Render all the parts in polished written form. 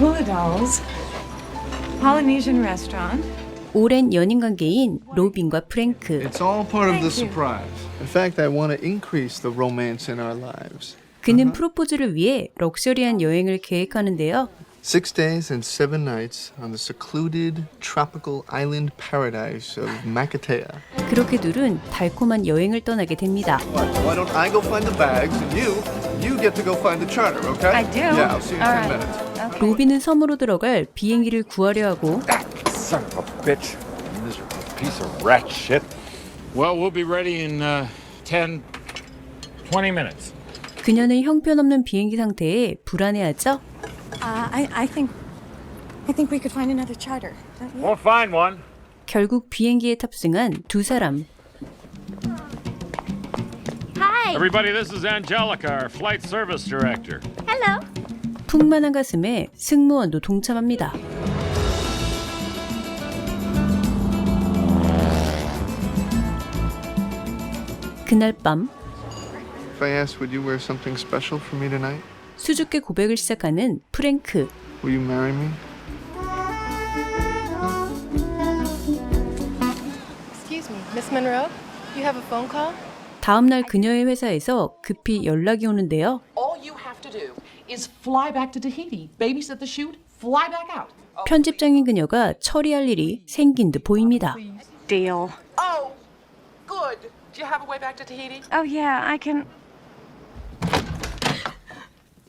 Hula Dolls, Polynesian restaurant. 오랜 연인 관계인 로빈과 프랭크. It's all part of the Thank you. surprise. In fact, I want to increase the romance in our lives. 그는 프로포즈를 위해 럭셔리한 여행을 계획하는데요. 6 days and 7 nights on the secluded tropical island paradise of Makatea. 그렇게 둘은 달콤한 여행을 떠나게 됩니다. Why don't I go find the bags and you get to go find the charter, okay? I do? Yeah, I'll see you in All 10 right. minutes. 로빈은 섬으로 들어갈 비행기를 구하려 하고 Son of a bitch. Miserable piece of rat shit. Well, we'll be ready in 10, 20 minutes. 그녀는 형편없는 비행기 상태에 불안해하죠. I think we could find another charter. Don't you? We'll find one. 결국 비행기에 탑승한 두 사람. Hi. Everybody, this is Angelica, our flight service director. Hello. 풍만한 가슴에 승무원도 동참합니다. 그날 밤 If I asked, would you wear something special for me tonight? 수줍게 고백을 시작하는 프랭크. Will you marry me? Excuse me, Miss Monroe? You have a phone call? 다음 날 그녀의 회사에서 급히 연락이 오는데요. All you have to do is fly back to Tahiti, babysit the shoot, fly back out. 편집장인 그녀가 처리할 일이 생긴 듯 보입니다. Deal. Oh, good. Do you have a way back to Tahiti? Oh yeah, I can.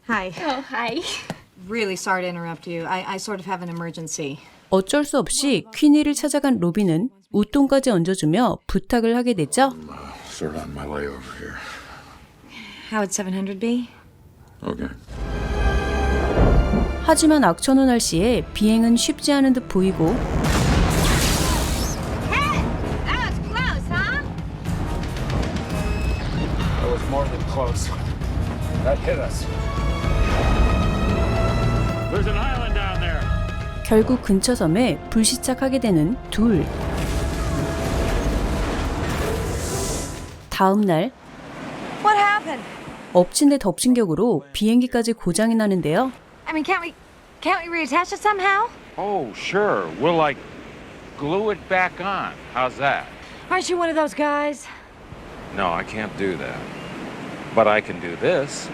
Hi. Oh, hi. Really sorry to interrupt you. I sort of have an emergency. 어쩔 수 없이 퀸이를 찾아간 로빈은 웃돈까지 얹어주며 부탁을 하게 되죠. Sort on my way over here. How would 700 be? Okay. 하지만 악천후 날씨에 비행은 쉽지 않은 듯 보이고 Hey, that was close, huh? That was more than close. That hit us. There's an island down there. 결국 근처 섬에 불시착하게 되는 둘. 다음 날 What happened? 엎친 데 덮친 격으로 비행기까지 고장이 나는데요. I mean, can't we reattach it somehow? Oh, sure. We'll, glue it back on. How's that? Aren't you one of those guys? No, I can't do that. But I can do this.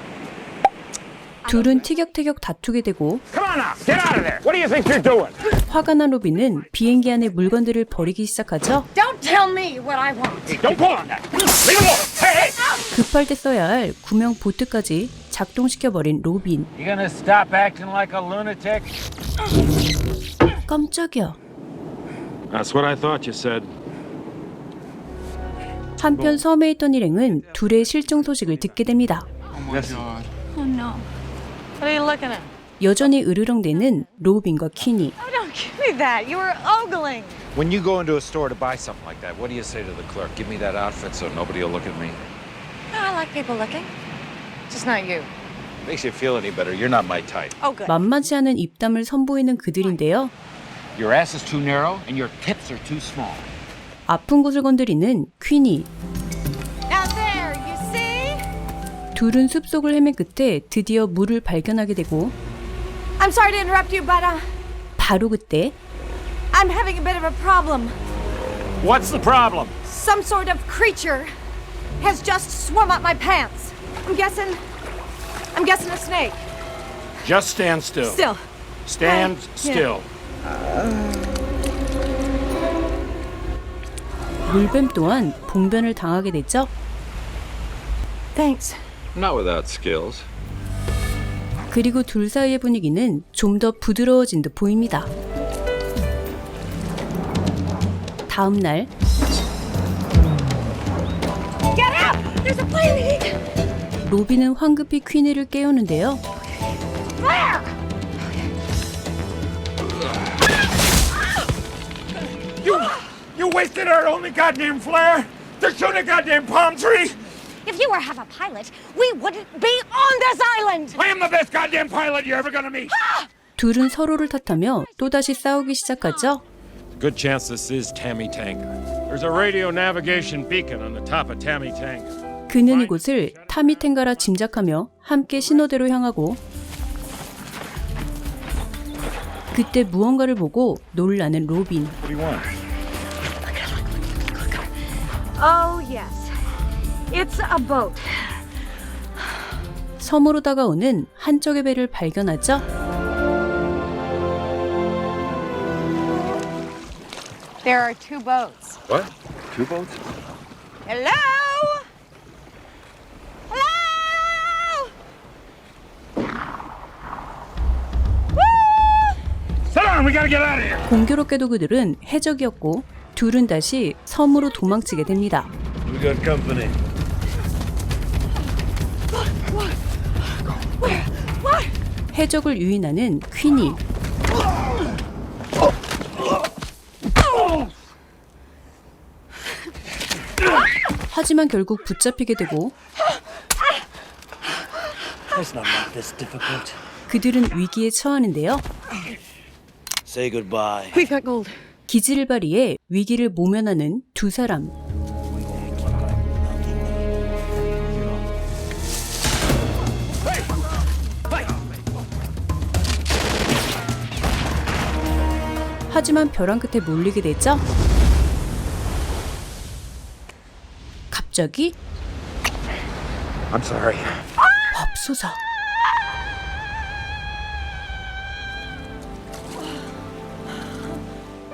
둘은 티격태격 다투게 되고 Come on now, get out of there. What do you think you're doing? 화가 난 로빈은 비행기 안에 물건들을 버리기 시작하죠. Don't tell me what I want. Hey, don't pull on that. Leave it alone. Hey, hey. 급할 때 써야 할 구명 보트까지 작동시켜버린 로빈. You gonna stop acting like a lunatic? 깜짝이야. That's what I thought you said. 한편 섬에 있던 일행은 둘의 실종 소식을 듣게 됩니다. Oh no. What are you looking at? 여전히 으르렁대는 로빈과 퀸이. Oh, don't give me that. You were ogling. When you go into a store to buy something like that, what do you say to the clerk? Give me that outfit so nobody will look at me. I like people looking. Just not you. Makes you feel any better. You're not my type. Oh, good. 만만치 않은 입담을 선보이는 그들인데요. Your ass is too narrow and your tits are too small. 아픈 곳을 건드리는 퀸이. Out there, you see? 둘은 숲속을 헤맨 끝에 드디어 물을 발견하게 되고 I'm sorry to interrupt you, but 바로 그때 I'm having a bit of a problem. What's the problem? Some sort of creature has just swum up my pants. I'm guessing a snake. Just stand still. Still. Stand still. 물뱀 또한 봉변을 당하게 됐죠. Thanks. Not without skills. 그리고 둘 사이의 분위기는 좀 더 부드러워진 듯 보입니다. 다음 날 Get out! There's a plane! 로빈은 황급히 퀸이를 깨우는데요. Claire! You wasted our only goddamn flare. They're shooting a goddamn palm tree. If you were half a pilot, we wouldn't be on this island! I am the best goddamn pilot you're ever gonna meet. 둘은 서로를 탓하며 또다시 싸우기 시작하죠. Good chance this is Tammy Tanga. There's a radio navigation beacon on the top of Tammy Tanga. 그는 이곳을 타미텐가라 짐작하며 함께 신호대로 향하고 그때 무언가를 보고 놀라는 로빈. What do you want? Oh, yes. It's a boat. 섬으로 다가오는 한쪽의 배를 발견하죠. There are 2 boats. What? 2 boats? Hello? Hello? Sit down, we gotta get out of here. 공교롭게도 그들은 해적이었고 둘은 다시 섬으로 도망치게 됩니다. We got company. 해적을 유인하는 퀸이. 하지만 결국 붙잡히게 되고 It's not like this difficult. 그들은 위기에 처하는데요. Say goodbye. We've got gold. 기지를 발휘해 위기를 모면하는 두 사람. 하지만 벼랑 끝에 몰리게 되죠. 갑자기 I'm sorry. 맙소사.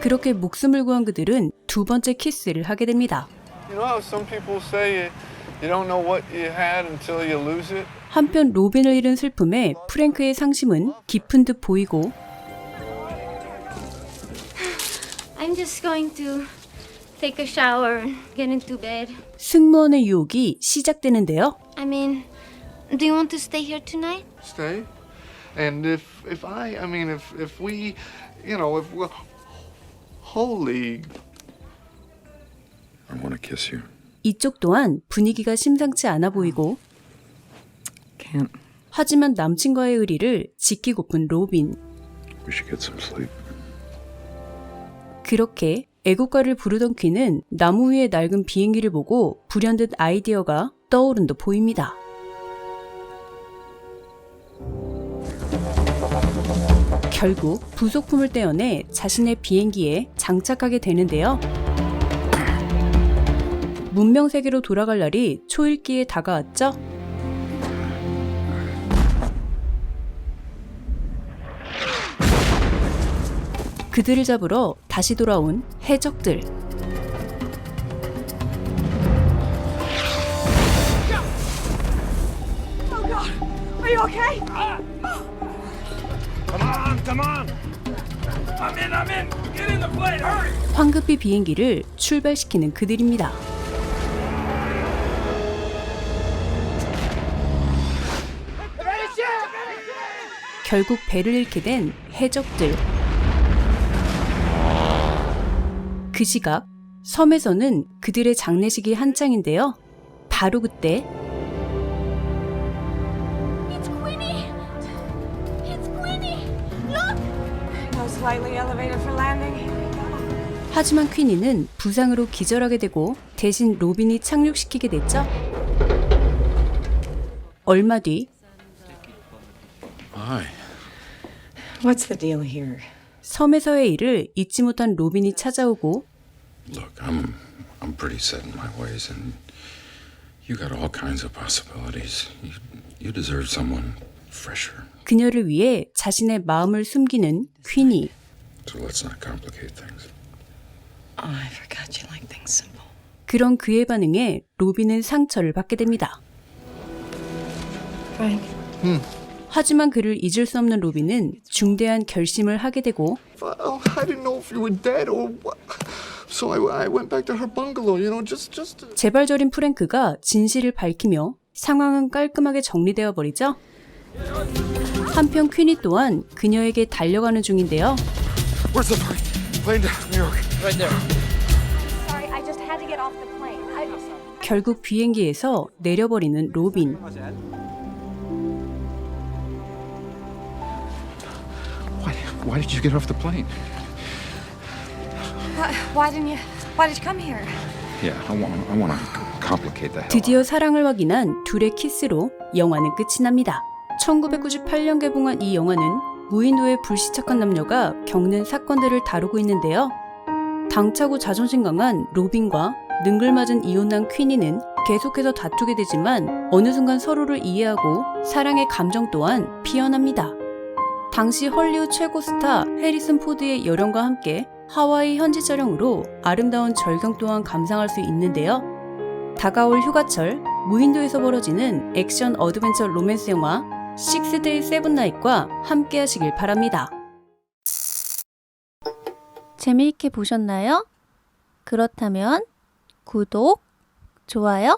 그렇게 목숨을 구한 그들은 두 번째 키스를 하게 됩니다. You know how some people say you don't know what you had until you lose it? 한편 로빈을 잃은 슬픔에 프랭크의 상심은 깊은 듯 보이고 I'm just going to take a shower and get into bed. 승무원의 유혹이 시작되는데요. I mean, do you want to stay here tonight? Stay. And if we, you know, if we're holy. I want to kiss you. 이쪽 또한 분위기가 심상치 않아 보이고 Can't. 하지만 남친과의 의리를 지키고픈 로빈. We should get some sleep. 그렇게 애국가를 부르던 퀸은 나무 위에 낡은 비행기를 보고 불현듯 아이디어가 떠오른 듯 보입니다. 결국 부속품을 떼어내 자신의 비행기에 장착하게 되는데요. 문명 세계로 돌아갈 날이 초읽기에 다가왔죠. 그들을 잡으러 다시 돌아온 해적들. Are you okay? Come on. I'm in. Get in the plane, hurry. 황급히 비행기를 출발시키는 그들입니다. 결국 배를 잃게 된 해적들. 그 시각 섬에서는 그들의 장례식이 한창인데요. 바로 그때 It's Queenie! It's Queenie! Look! No slightly elevated for landing. 하지만 퀸이는 부상으로 기절하게 되고 대신 로빈이 착륙시키게 됐죠. 얼마 뒤 Hi. What's the deal here? 섬에서의 일을 잊지 못한 로빈이 찾아오고 Look, I'm pretty set in my ways, and you got all kinds of possibilities. You deserve someone fresher. 그녀를 위해 자신의 마음을 숨기는 퀸이. So let's not complicate things. Oh, I forgot you like things simple. 그런 그의 반응에 로빈은 상처를 받게 됩니다. Frank. 하지만 그를 잊을 수 없는 로빈은 중대한 결심을 하게 되고 Oh, I didn't know if you were dead or what. So I went back to her bungalow, you know, just to... 재발절인 프랭크가 진실을 밝히며 상황은 깔끔하게 정리되어 버리죠. 한편 퀸이 또한 그녀에게 달려가는 중인데요. Where's the plane? Plane to New York. Right there. Sorry, I just had to get off the plane. 결국 비행기에서 내려버리는 로빈. Why did you get off the plane? Why did you come here? Yeah, I want to complicate the hell. 드디어 사랑을 확인한 둘의 키스로 영화는 끝이 납니다. 1998년 개봉한 이 영화는 무인도의 불시착한 남녀가 겪는 사건들을 다루고 있는데요. 당차고 자존심 강한 로빈과 능글맞은 이혼난 퀸이는 계속해서 다투게 되지만 어느 순간 서로를 이해하고 사랑의 감정 또한 피어납니다. 당시 헐리우드 최고 스타 해리슨 포드의 열연과 함께 하와이 현지 촬영으로 아름다운 절경 또한 감상할 수 있는데요. 다가올 휴가철, 무인도에서 벌어지는 액션 어드벤처 로맨스 영화 6데이 7나잇과 함께 하시길 바랍니다. 재미있게 보셨나요? 그렇다면 구독, 좋아요